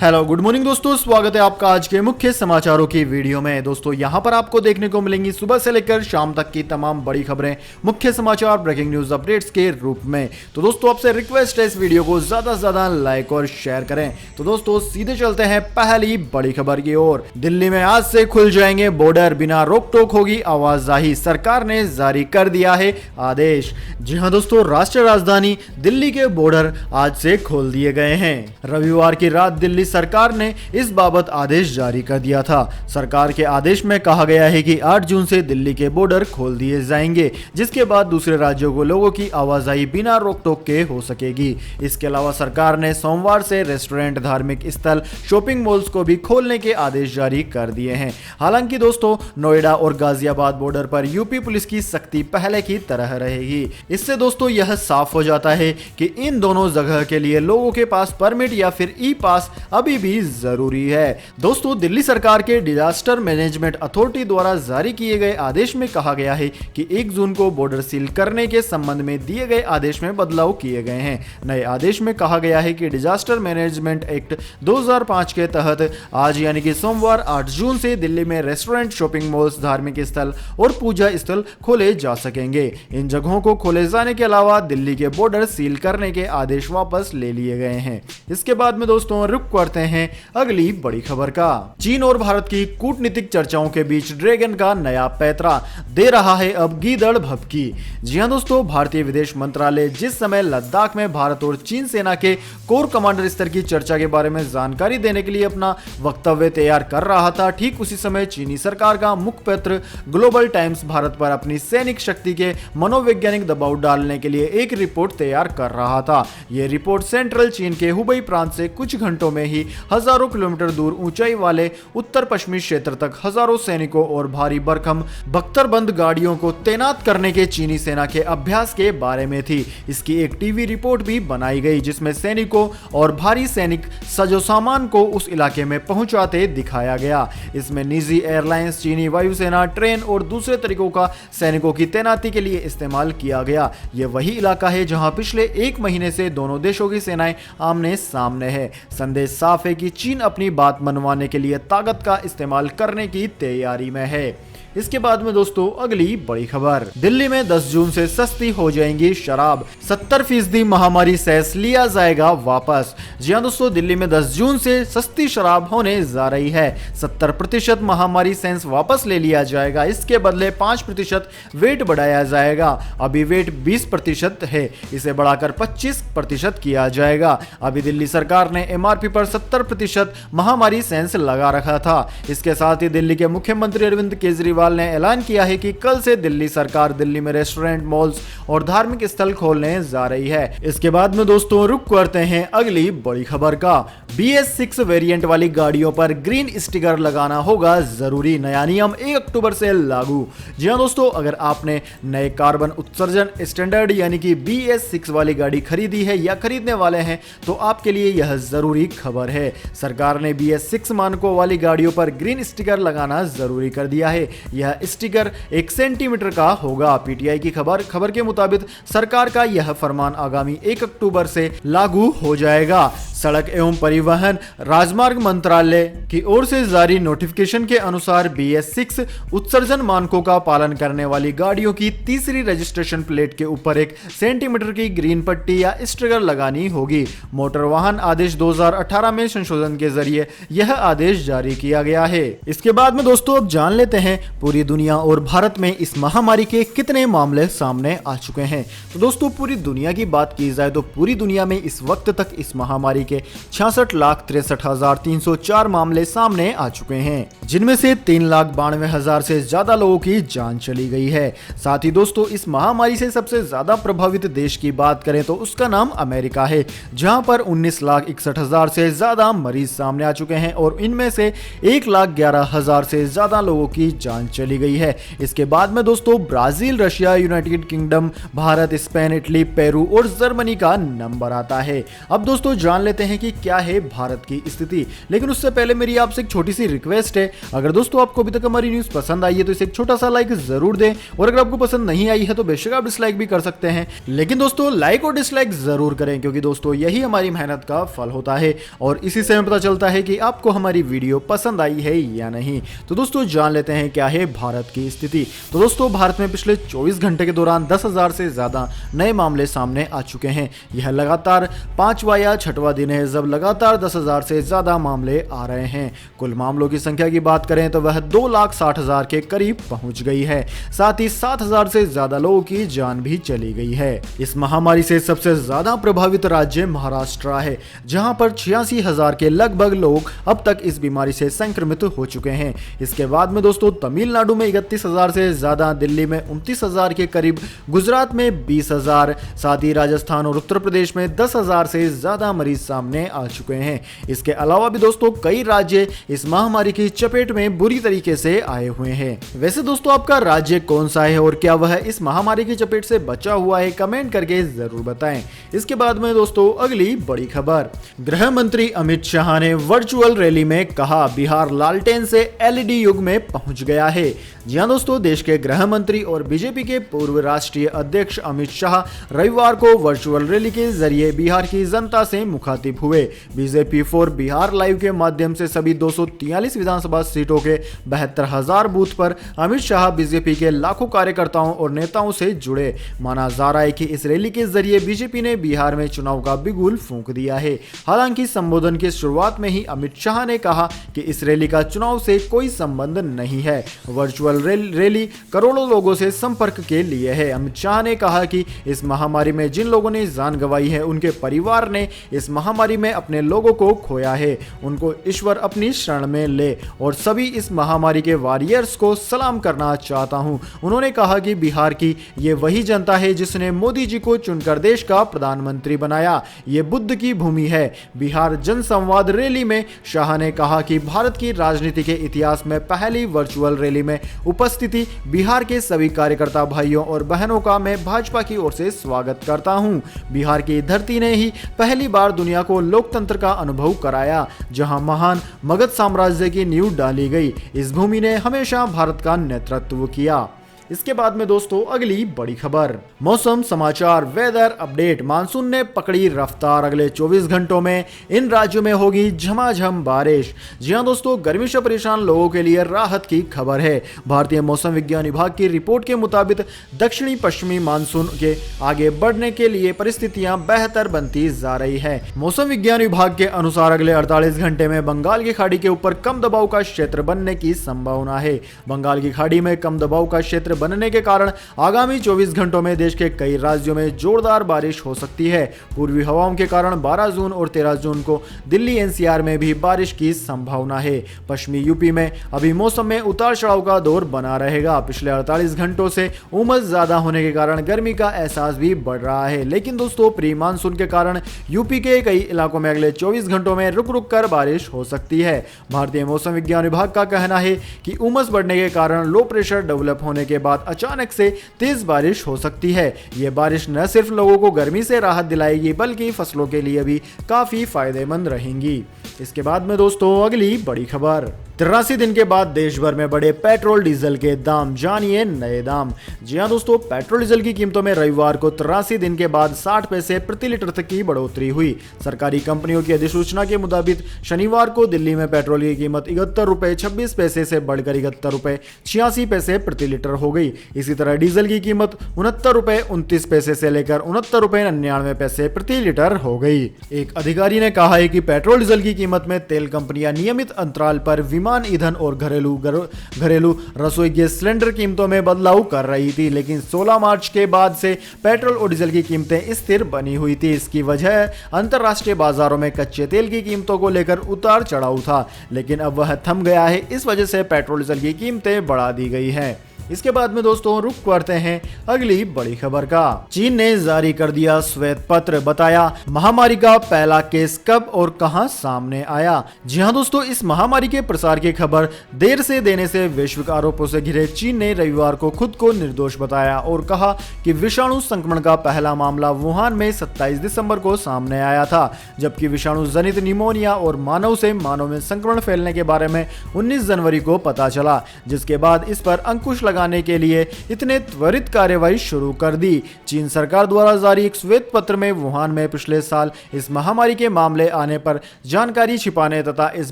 Hello good morning दोस्तों, स्वागत है आपका आज के मुख्य समाचारों की वीडियो में। दोस्तों यहां पर आपको देखने को मिलेंगी सुबह से लेकर शाम तक की तमाम बड़ी खबरें, मुख्य समाचार, ब्रेकिंग न्यूज अपडेट्स के रूप में। तो दोस्तों आपसे रिक्वेस्ट है इस वीडियो को ज्यादा से ज्यादा लाइक और शेयर करें। तो दोस्तों सीधे चलते हैं पहली बड़ी खबर की ओर। दिल्ली में आज से खुल जाएंगे बॉर्डर, बिना रोक टोक होगी आवाजाही, सरकार ने जारी कर दिया है आदेश। जी हां दोस्तों, राष्ट्रीय राजधानी दिल्ली के बॉर्डर आज से खोल दिए गए हैं। रविवार की रात दिल्ली सरकार ने इस बाबत आदेश जारी कर दिया था। सरकार के आदेश में कहा गया है कि 8 जून से दिल्ली के बॉर्डर खोल दिए जाएंगे, जिसके बाद दूसरे राज्यों को लोगों की आवाजाही बिना रोक टोक के हो सकेगी। इसके अलावा सरकार ने सोमवार से रेस्टोरेंट, धार्मिक स्थल, शॉपिंग मॉल्स को भी खोलने के आदेश जारी कर दिए हैं। हालांकि दोस्तों नोएडा और गाजियाबाद बॉर्डर पर यूपी पुलिस की सख्ती पहले की तरह रहेगी। इससे दोस्तों यह साफ हो जाता है कि इन दोनों जगह के लिए लोगों के पास परमिट या फिर ई पास अभी भी जरूरी है। दोस्तों दिल्ली सरकार के डिजास्टर मैनेजमेंट अथॉरिटी द्वारा जारी किए गए आदेश में कहा गया है कि 1 जून को बॉर्डर सील करने के संबंध में दिए गए आदेश में बदलाव किए गए हैं। नए आदेश में कहा गया है कि डिजास्टर मैनेजमेंट एक्ट 2005 के तहत आज यानी कि सोमवार 8 जून से दिल्ली में रेस्टोरेंट, शॉपिंग मॉल्स, धार्मिक स्थल और पूजा स्थल खोले जा सकेंगे। इन जगहों को खोले जाने के अलावा दिल्ली के बॉर्डर सील करने के आदेश वापस ले लिए गए हैं। इसके बाद में दोस्तों रुक करते हैं अगली बड़ी खबर का। चीन और भारत की कूटनीतिक चर्चाओं के बीच ड्रैगन का नया पैतरा दे रहा है अब गीदड़ भभकी। जी हां दोस्तों, भारतीय विदेश मंत्रालय जिस समय लद्दाख में भारत और चीन सेना के कोर कमांडर स्तर की चर्चा के बारे में जानकारी देने के लिए अपना वक्तव्य तैयार कर रहा था, ठीक उसी समय चीनी सरकार का मुखपत्र ग्लोबल टाइम्स भारत पर अपनी सैनिक शक्ति के मनोवैज्ञानिक दबाव डालने के लिए एक रिपोर्ट तैयार कर रहा था। यह रिपोर्ट सेंट्रल चीन के हुबई प्रांत से कुछ घंटों में ही हजारों किलोमीटर दूर ऊंचाई वाले उत्तर पश्चिमी क्षेत्र तक हजारों सैनिकों और भारी भरकम बख्तरबंद गाड़ियों को तैनात करने के चीनी सेना के अभ्यास के बारे में थी। इसकी एक टीवी रिपोर्ट भी बनाई गई जिसमें सैनिकों और भारी सैनिक सजो सामान को उस इलाके में पहुंचाते दिखाया गया। इसमें निजी एयरलाइंस, चीनी वायुसेना, ट्रेन और दूसरे तरीकों का सैनिकों की तैनाती के लिए इस्तेमाल किया गया। यह वही इलाका है जहां पिछले 1 महीने से दोनों देशों की सेनाएं आमने सामने है। संदेश साफ है कि चीन अपनी बात मनवाने के लिए ताकत का इस्तेमाल करने की तैयारी में है। इसके बाद में दोस्तों अगली बड़ी खबर। दिल्ली में 10 जून से सस्ती हो जाएंगी शराब, 70% महामारी सेस लिया जाएगा वापस। जी हां दोस्तों, दिल्ली में 10 जून से सस्ती शराब होने जा रही है। 70% महामारी सेस वापस ले लिया जाएगा। इसके बदले 5% वेट बढ़ाया जाएगा। अभी वेट 20% है, इसे बढ़ाकर 25% किया जाएगा। अभी दिल्ली सरकार ने MRP पर 70% महामारी सेस लगा रखा था। इसके साथ ही दिल्ली के मुख्यमंत्री अरविंद केजरीवाल ने ऐलान किया है कि कल से दिल्ली सरकार दिल्ली में रेस्टोरेंट, मॉल्स और धार्मिक स्थल खोलने जा रही है। इसके बाद में दोस्तों रुक करते हैं अगली बड़ी खबर का। BS6 वेरिएंट वाली गाड़ियों पर ग्रीन स्टिकर लगाना होगा जरूरी, नया नियम 1 अक्टूबर से लागू। जी हां दोस्तों, अगर आपने नए कार्बन उत्सर्जन स्टैंडर्ड यानी कि BS6 वाली गाड़ी खरीदी है या खरीदने वाले हैं तो आपके लिए यह जरूरी खबर है। सरकार ने BS6 मानकों वाली गाड़ियों पर ग्रीन स्टिकर लगाना जरूरी कर दिया है। यह स्टिकर 1 सेंटीमीटर का होगा। PTI की खबर के मुताबिक सरकार का यह फरमान आगामी 1 अक्टूबर से लागू हो जाएगा। सड़क एवं परिवहन राजमार्ग मंत्रालय की ओर से जारी नोटिफिकेशन के अनुसार BS6 उत्सर्जन मानकों का पालन करने वाली गाड़ियों की तीसरी रजिस्ट्रेशन प्लेट के ऊपर 1 सेंटीमीटर की ग्रीन पट्टी या स्टिकर लगानी होगी। मोटर वाहन आदेश 2018 में संशोधन के जरिए यह आदेश जारी किया गया है। इसके बाद में दोस्तों अब जान लेते हैं पूरी दुनिया और भारत में इस महामारी के कितने मामले सामने आ चुके हैं। तो दोस्तों पूरी दुनिया की बात की जाए तो पूरी दुनिया में इस वक्त तक इस महामारी के 66,63,304 मामले सामने आ चुके हैं, जिनमें से 3,92,000 से ज्यादा लोगों की जान चली गई है। साथ ही दोस्तों इस महामारी से सबसे ज्यादा प्रभावित देश की बात करें तो उसका नाम अमेरिका है, जहां पर 19,61,000 से ज्यादा मरीज सामने आ चुके हैं और इनमें से 1,11,000 से ज्यादा लोगों की जान चली गई है। इसके बाद में दोस्तों Brazil, Russia, United kingdom, Bharat, Spain, Italy, Peru और जर्मनी का नंबर आता है। अब दोस्तों जान लेते हैं कि क्या है भारत की स्थिति, लेकिन उससे पहले मेरी आपसे एक छोटी सी रिक्वेस्ट है, अगर दोस्तों आपको अभी तक हमारी न्यूज पसंद आई है तो इसे एक छोटा सा लाइक जरूर दें, और अगर आपको पसंद नहीं आई है तो बेशक आप डिसलाइक भी कर सकते हैं, लेकिन दोस्तों लाइक और डिसलाइक जरूर करें, क्योंकि दोस्तों यही हमारी मेहनत का फल होता है और इसी से हमें पता चलता है कि आपको हमारी वीडियो पसंद आई है या नहीं। तो दोस्तों जान लेते हैं क्या है भारत की स्थिति। तो दोस्तों भारत में पिछले 24 घंटे के दौरान 10,000 से ज्यादा नए मामले सामने आ चुके हैं। यह लगातार 5वां या 6वां दिन है जब लगातार 10,000 से ज्यादा मामले आ रहे हैं। कुल मामलों की संख्या की बात करें तो वह 2,60,000 के करीब पहुंच गई है। साथ ही 7,000 से ज्यादा लोगों की जान भी चली गई है। इस महामारी से सबसे ज्यादा प्रभावित राज्य महाराष्ट्र है, जहां पर 86,000 के लगभग लोग अब तक इस बीमारी से संक्रमित हो चुके हैं। इसके बाद में दोस्तों तमिलनाडु में 31,000 से ज्यादा, दिल्ली में 29,000 के करीब, गुजरात में 20,000, साथ ही राजस्थान और उत्तर प्रदेश में 10,000 से ज्यादा मरीज सामने आ चुके हैं। इसके अलावा भी दोस्तों कई राज्य इस महामारी की चपेट में बुरी तरीके से आए हुए हैं। वैसे दोस्तों आपका राज्य कौन सा है और क्या वह इस महामारी की चपेट से बचा हुआ है, कमेंट करके जरूर बताएं। इसके बाद में दोस्तों अगली बड़ी खबर, गृह मंत्री अमित शाह ने वर्चुअल रैली में कहा बिहार लालटेन से एलईडी युग में पहुंच गया है। जी हां दोस्तों, देश के गृह मंत्री और बीजेपी के पूर्व राष्ट्रीय अध्यक्ष अमित शाह रविवार को वर्चुअल रैली के जरिए बिहार की जनता से मुखातिब हुए। बीजेपी फॉर बिहार लाइव के माध्यम से सभी 243 विधानसभा सीटों के 72,000 बूथ पर अमित शाह बीजेपी के लाखों कार्यकर्ताओं और नेताओं से जुड़े। माना जा रहा है कि इस रैली के जरिए बीजेपी ने बिहार में चुनाव का बिगुल फूंक दिया है। हालांकि संबोधन की शुरुआत में ही अमित शाह ने कहा कि इस रैली का चुनाव से कोई संबंध नहीं है। वर्चुअल रैली करोड़ों लोगों से संपर्क के लिए है। अमित शाह ने कहा कि इस महामारी में जिन लोगों ने जान गंवाई है, उनके परिवार ने इस महामारी में अपने लोगों को खोया है, उनको ईश्वर अपनी शरण में ले, और सभी इस महामारी के वॉरियर्स को सलाम करना चाहता हूं। उन्होंने कहा कि बिहार की ये वही जनता है जिसने मोदी जी को चुनकर देश का प्रधानमंत्री बनाया। ये बुद्ध की भूमि है। बिहार जनसंवाद रैली में शाह ने कहा कि भारत की राजनीति के इतिहास में पहली वर्चुअल रैली में उपस्थिति बिहार के सभी कार्यकर्ता भाइयों और बहनों का मैं भाजपा की ओर से स्वागत करता हूं। बिहार की धरती ने ही पहली बार दुनिया को लोकतंत्र का अनुभव कराया, जहां महान मगध साम्राज्य की नींव डाली गई। इस भूमि ने हमेशा भारत का नेतृत्व किया। इसके बाद में दोस्तों अगली बड़ी खबर, मौसम समाचार, वेदर अपडेट। मानसून ने पकड़ी रफ्तार, अगले 24 घंटों में इन राज्यों में होगी झमाझम बारिश। जी हां दोस्तों, गर्मी से परेशान लोगों के लिए राहत की खबर है। भारतीय मौसम विज्ञान विभाग की रिपोर्ट के मुताबिक दक्षिणी पश्चिमी मानसून के आगे बढ़ने के लिए परिस्थितियां बेहतर बनती जा रही है। मौसम विज्ञान विभाग के अनुसार अगले 48 घंटे में बंगाल की खाड़ी के ऊपर कम दबाव का क्षेत्र बनने की संभावना है। बंगाल की खाड़ी में कम दबाव का क्षेत्र बनने के कारण आगामी 24 घंटों में देश के कई राज्यों में जोरदार बारिश हो सकती है। पूर्वी हवाओं के कारण 12 जून और 13 जून को दिल्ली एनसीआर में भी बारिश की संभावना है। पश्चिमी यूपी में अभी मौसम में उतार चढ़ाव का दौर बना रहेगा। पिछले 48 घंटों से उमस ज्यादा होने के कारण गर्मी का एहसास भी बढ़ रहा है, लेकिन दोस्तों प्री मानसून के कारण यूपी के कई इलाकों में अगले 24 घंटों में रुक रुक कर बारिश हो सकती है। भारतीय मौसम विज्ञान विभाग का कहना है कि उमस बढ़ने के कारण लो प्रेशर डेवलप होने के बाद अचानक से तेज बारिश हो सकती है। यह बारिश न सिर्फ लोगों को गर्मी से राहत दिलाएगी बल्कि फसलों के लिए भी काफी फायदेमंद रहेंगी। इसके बाद में दोस्तों अगली बड़ी खबर, 83 दिन के बाद देश भर में बढ़े पेट्रोल डीजल के दाम, जानिए नए दाम। जी हां दोस्तों, पेट्रोल डीजल की कीमतों में रविवार को 83 दिन के बाद 60 पैसे प्रति लीटर तक की बढ़ोतरी हुई। सरकारी कंपनियों की अधिसूचना के मुताबिक शनिवार को दिल्ली में पेट्रोल की कीमत 71 रुपए 26 पैसे से बढ़कर 71 रुपए 86 पैसे प्रति लीटर हो गई। इसी तरह डीजल की कीमत 69 रुपए 29 पैसे से लेकर 69 रुपए 99 पैसे प्रति लीटर हो गई। एक अधिकारी ने कहा है कि पेट्रोल डीजल की कीमत में तेल कंपनियां नियमित अंतराल पर विमान ईंधन और घरेलू रसोई गैस सिलेंडर कीमतों में बदलाव कर रही थी, लेकिन 16 मार्च के बाद से पेट्रोल और डीजल की कीमतें स्थिर बनी हुई थी। इसकी वजह अंतरराष्ट्रीय बाजारों में कच्चे तेल की कीमतों को लेकर उतार चढ़ाव था, लेकिन अब वह थम गया है। इस वजह से पेट्रोल डीजल की कीमतें बढ़ा दी गई हैं। इसके बाद में दोस्तों रुख करते हैं अगली बड़ी खबर का। चीन ने जारी कर दिया श्वेत पत्र, बताया महामारी का पहला केस कब और कहां सामने आया। जी हां दोस्तों, इस महामारी के प्रसार की खबर देर से देने से वैश्विक आरोपों से घिरे चीन ने रविवार को खुद को निर्दोष बताया और कहा कि विषाणु संक्रमण का पहला मामला वुहान में 27 दिसंबर को सामने आया था, जबकि विषाणु जनित निमोनिया और मानव से मानव में संक्रमण फैलने के बारे में 19 जनवरी को पता चला, जिसके बाद इस पर अंकुश लगाने के लिए इतने त्वरित कार्रवाई शुरू कर दी। चीन सरकार द्वारा जारी एक श्वेत पत्र में वुहान में पिछले साल इस महामारी के मामले आने पर जानकारी छिपाने तथा इस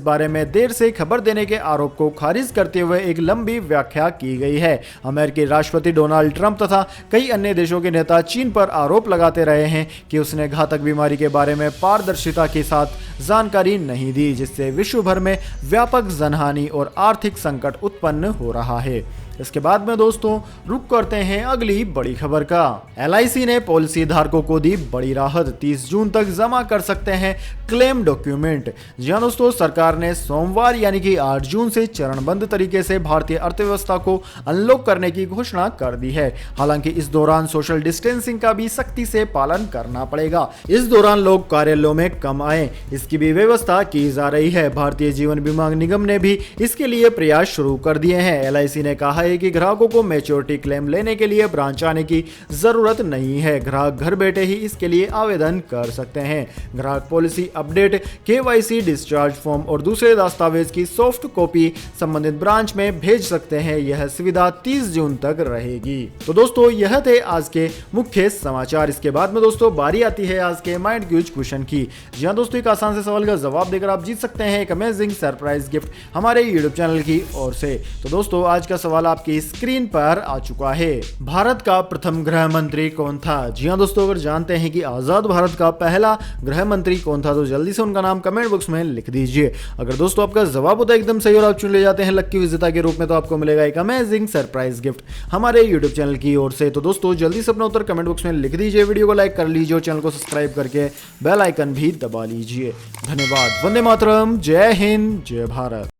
बारे में देर से खबर देने के आरोप को खारिज करते हुए एक लंबी व्याख्या की गई है। अमेरिकी राष्ट्रपति डोनाल्ड ट्रंप तथा कई अन्य देशों के नेता चीन पर आरोप लगाते रहे हैं कि उसने घातक बीमारी के बारे में पारदर्शिता के साथ जानकारी नहीं दी, जिससे विश्व भर में व्यापक जनहानि और आर्थिक संकट उत्पन्न हो रहा है। इसके बाद में दोस्तों रुक करते हैं अगली बड़ी खबर का। LIC ने पॉलिसी धारकों को दी बड़ी राहत, 30 जून तक जमा कर सकते हैं क्लेम डॉक्यूमेंट। जी हां दोस्तों, सरकार ने सोमवार यानी कि 8 जून से चरणबद्ध तरीके से भारतीय अर्थव्यवस्था को अनलॉक करने की घोषणा कर दी है। हालांकि इस दौरान सोशल डिस्टेंसिंग का भी सख्ती से पालन करना पड़ेगा। इस दौरान लोग कार्यालयों में कम आए, इसकी भी व्यवस्था की जा रही है। भारतीय जीवन बीमा निगम ने भी इसके लिए प्रयास शुरू कर दिए हैं। LIC ने कहा है कि ग्राहकों को मैच्योरिटी क्लेम लेने के लिए ब्रांच आने की जरूरत नहीं है। ग्राहक घर बैठे ही इसके लिए आवेदन कर सकते हैं। ग्राहक policy update, KYC, discharge form और दूसरे दस्तावेज की सॉफ्ट कॉपी संबंधित ब्रांच में भेज सकते हैं। यह सुविधा 30 जून तक रहेगी। तो दोस्तों यह थे आज के मुख्य समाचार। इसके बाद में दोस्तों बारी आती है आज के माइंड क्यूज क्वेश्चन की। जी हां दोस्तों, एक आसान से सवाल का जवाब देकर आप जीत सकते हैं एक अमेजिंग सरप्राइज गिफ्ट हमारे यूट्यूब चैनल की ओर से। तो दोस्तों आज का सवाल आपकी स्क्रीन पर आ चुका है। भारत का प्रथम गृह मंत्री कौन था? जी हां दोस्तों, अगर जानते हैं कि आजाद भारत का पहला गृह मंत्री कौन था तो जल्दी से उनका नाम कमेंट बॉक्स में लिख दीजिए। अगर दोस्तों आपका जवाब होता है एकदम सही और आप चुन ले जाते हैं लक्की विजेता के रूप में, तो आपको मिलेगा एक अमेजिंग सरप्राइज गिफ्ट हमारे यूट्यूब चैनल की ओर से। तो दोस्तों जल्दी से अपना उत्तर कमेंट बॉक्स में लिख दीजिए, वीडियो को लाइक कर लीजिए और चैनल को सब्सक्राइब करके बेल आइकन भी दबा लीजिए। धन्यवाद। वंदे मातरम। जय हिंद, जय भारत।